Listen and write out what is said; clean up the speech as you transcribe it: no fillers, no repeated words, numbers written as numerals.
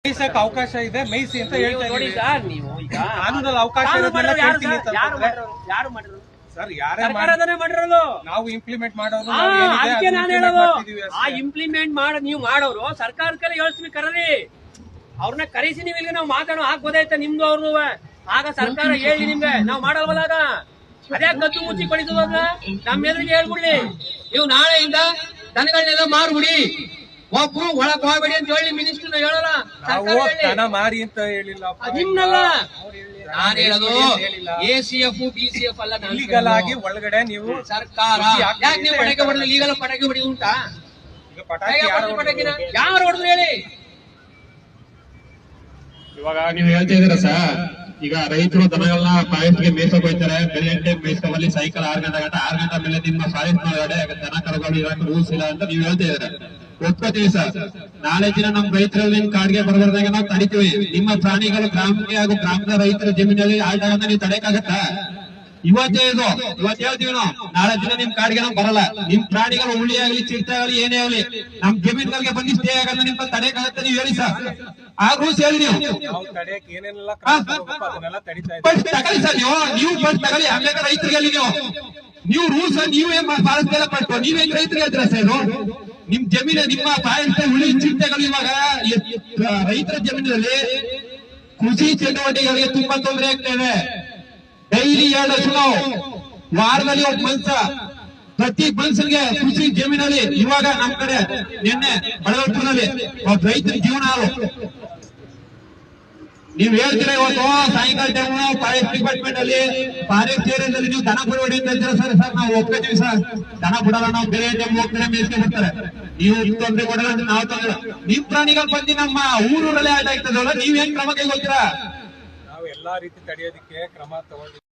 ಮೇಯ್ಸಕ್ ಅವಕಾಶ ಇದೆ, ಮೇಯ್ಸಿ ಅಂತ ಹೇಳ್ತಾ ನೋಡಿ ಇದ್ದೀವಿ. ಸರ್, ನೀವು ಈಗ ಕಾನೂನಲ್ಲಿ ಅವಕಾಶ ಇರೋದ್ನೆಲ್ಲ ಕೇಳ್ತೀನಿ ಅಂತ ಅಂತಂದ್ರೆ ಯಾರು ಮಾಡಿರೋದು ಸರ್, ಯಾರೇ ಸರ್ಕಾರದನೇ ಮಾಡಿರೋದು. ನಾವು ಇಂಪ್ಲಿಮೆಂಟ್ ಮಾಡೋದು ಅದಕ್ಕೆ ನಾನು ಹೇಳೋದು, ಆ ಇಂಪ್ಲಿಮೆಂಟ್ ನೀವು ಮಾಡೋರು ಸರ್ಕಾರದ ಕಡೆ ಹೇಳ್ತೀವಿ, ಕರೀರಿ ಅವ್ರನ್ನ ಕರೆಸಿ. ನೀವು ಇಲ್ಲಿ ನಾವು ಮಾತಾಡೋ ಹಾಕೋದೈತೆ ನಿಮ್ದು ಅವ್ರದ್ದು. ಆಗ ಸರ್ಕಾರ ಹೇಳಿ ನಿಮ್ಗೆ ನಾವು ಮಾಡಲ್ವಲ್ಲ. ಆಗ ಅದೇ ಕದ್ದು ಮುಚ್ಚಿ ಕೊಡಿಸೋದ್ರ ನಮ್ಮ ಎದುರಿಗೆ ಹೇಳ್ಬಿಡ್ಲಿ, ನೀವು ನಾಳೆಯಿಂದ ದನಗಳನ್ನೆಲ್ಲ ಮಾರ್ಬಿಡಿ, ಒಬ್ರು ಒಳಗ್ ಹೋಗ್ಬೇಡಿ ಅಂತ ಹೇಳಿ ಮಿನಿಸ್ಟರ್ ಹೇಳಲ್ಲ. ದನ ಮಾರಿ ಅಂತ ಹೇಳಿಲ್ಲ, ನಿಮ್ನಲ್ಲ ನಾನು ಹೇಳೋದು. ACF BCF ಅಲ್ಲ, ಲೀಗಲ್ ಆಗಿ ಒಳಗಡೆ ನೀವು ಸರ್ಕಾರ ಯಾಕೆ ನೀವು ಪಟಾಕಿ ಹೊಡೆದು ಲೀಗಲ್ ಪಟಾಕಿ ಹೊಡಿ ಉಂಟಾ? ಪಟಾಕಿನ ಯಾರು ಹೊಡೆದು ಹೇಳಿ? ಇವಾಗ ನೀವು ಹೇಳ್ತಾ ಇದೀರ ಸರ್, ಈಗ ರೈತರು ದನಗಳನ್ನ ಫಾರೆಸ್ಟ್ಗೆ ಮೇಯ್ಸಕ್ ಹೋಗ್ತಾರೆ. ಬೆಳಿಗ್ಗೆ ಟೈಮ್ ಮೇಯ್ಸ್ಕೊಂಬಲ್ಲಿ ಸಾಯಂಕಾಲ 6 ಗಂಟೆ ಮೇಲೆ ನಿಮ್ಮ ಫಾರೆಸ್ಟ್ ಒಳಗಡೆ ದನ ಕರುಗಳು ಇರಕ್ಕೆ ರೂಲ್ಸ್ ಇಲ್ಲ ಅಂತ ನೀವು ಹೇಳ್ತಾ ಇದಾರೆ. ಒಪ್ಕೋತೀವಿ ಸರ್. ನಾಳೆ ದಿನ ನಮ್ ರೈತರಲ್ಲಿ ಕಾಡ್ಗೆ ಬರಬಾರ್ದಾಗ ನಾವು ತಡಿತೀವಿ. ನಿಮ್ಮ ಪ್ರಾಣಿಗಳು ಗ್ರಾಮಕ್ಕೆ ಹಾಗೂ ಗ್ರಾಮದ ರೈತರ ಜಮೀನಲ್ಲಿ ಆಟಾಗಂತ ನೀವು ತಡೆಯಕ್ಕಾಗತ್ತಾ? ಇವತ್ತೇ ಇವತ್ತು ಹೇಳ್ತೀವಿ ನಾವು, ನಾಳೆ ದಿನ ನಿಮ್ ಕಾಡಿಗೆ ನಾವು ಬರಲ್ಲ. ನಿಮ್ ಪ್ರಾಣಿಗಳು ಹುಳಿ ಆಗ್ಲಿ ಚಿರತೆ ಆಗ್ಲಿ ಏನೇ ಆಗ್ಲಿ ನಮ್ ಜಮೀನ್ಗಳಿಗೆ ಬಂದು ಸ್ಟೇ ಆಗಲ್ಲ, ನಿಮ್ ತಡೆಯಕ್ಕಾಗತ್ತೆ ನೀವು ಹೇಳಿ ಸರ್. ಆ ರೂಲ್ಸ್ ಹೇಳಿ ನೀವು. ಏನೇನೆಲ್ಲ ತಗೊಳ್ಳಿ ಸರ್, ನೀವು ಬಸ್ ತಗೊಳ್ಳಿ. ಆಮೇಲೆ ರೈತರಿಗೆ ನೀವು ರೂಲ್ಸ್ ನೀವೇ ಪಾಲಿಸ್ತಾ ಪಟ್ಟು ನೀವೇನ್ ರೈತರಿಗೆ ಹೇಳ್ತೀರಾ ಸರ್? ನಿಮ್ ಜಮೀನು ನಿಮ್ಮ ಪಾಯಿಂಟ್ ಹುಳಿ ಚಿಂತೆಗಳು ಇವಾಗ ರೈತರ ಜಮೀನಲ್ಲಿ ಕೃಷಿ ಚಟುವಟಿಕೆಗಳಿಗೆ ತುಂಬಾ ತೊಂದರೆ ಆಗ್ತಾ ಇದೆ. ಡೈಲಿ 2 ಹಸು, ವಾರದಲ್ಲಿ ಒಬ್ಬ ಮನ್ಸ, ಪ್ರತಿ ಮನ್ಸನ್ಗೆ ಕೃಷಿ ಜಮೀನಲ್ಲಿ ಇವಾಗ ನಮ್ ಕಡೆ ನಿನ್ನೆ ಬಡವರ್ಪುರಲ್ಲಿ ಒಬ್ಬ ರೈತರ ಜೀವನ ಹಾಳು. ನೀವ್ ಹೇಳ್ತೀರಾ ಇವತ್ತು ಸಾಯಂಕಾಲ ಟೈಮ್ ಫಾರೆಸ್ಟ್ ಡಿಪಾರ್ಟ್ಮೆಂಟ್ ಅಲ್ಲಿ ಫಾರೆಸ್ಟ್ ಏರಿಯಾದಲ್ಲಿ ನೀವು ದನ ಬಿಡಬೇಡಿ ಅಂತ ಹೇಳ್ತೀರಾ ಸರ್. ನಾವು ಒಪ್ಕೋತೀವಿ ಸರ್, ದನ ಬಿಡಲ್ಲ, ನಾವು ಬೇರೆ ಟೈಮ್ ಹೋಗ್ತಾರೆ ಮೇಯಿಸ್ಕೊಂಡು ಬರ್ತಾರೆ. ನೀವು ತೊಂದರೆ ಕೊಡಲ್ಲ ಅಂತ ನಾವು ತೊಂದ್ರೆ. ನಿಮ್ ಪ್ರಾಣಿಗಳು ಬಂದು ನಮ್ಮ ಊರೂರಲ್ಲೇ ಆಟ ಆಗ್ತದಲ್ಲ, ನೀವ್ ಏನ್ ಕ್ರಮ ಕೈಗೊಳ್ತೀರಾ? ನಾವು ಎಲ್ಲಾ ರೀತಿ ತಡೆಯೋದಕ್ಕೆ ಕ್ರಮ ತಗೊಂಡಿದ್ದೀವಿ.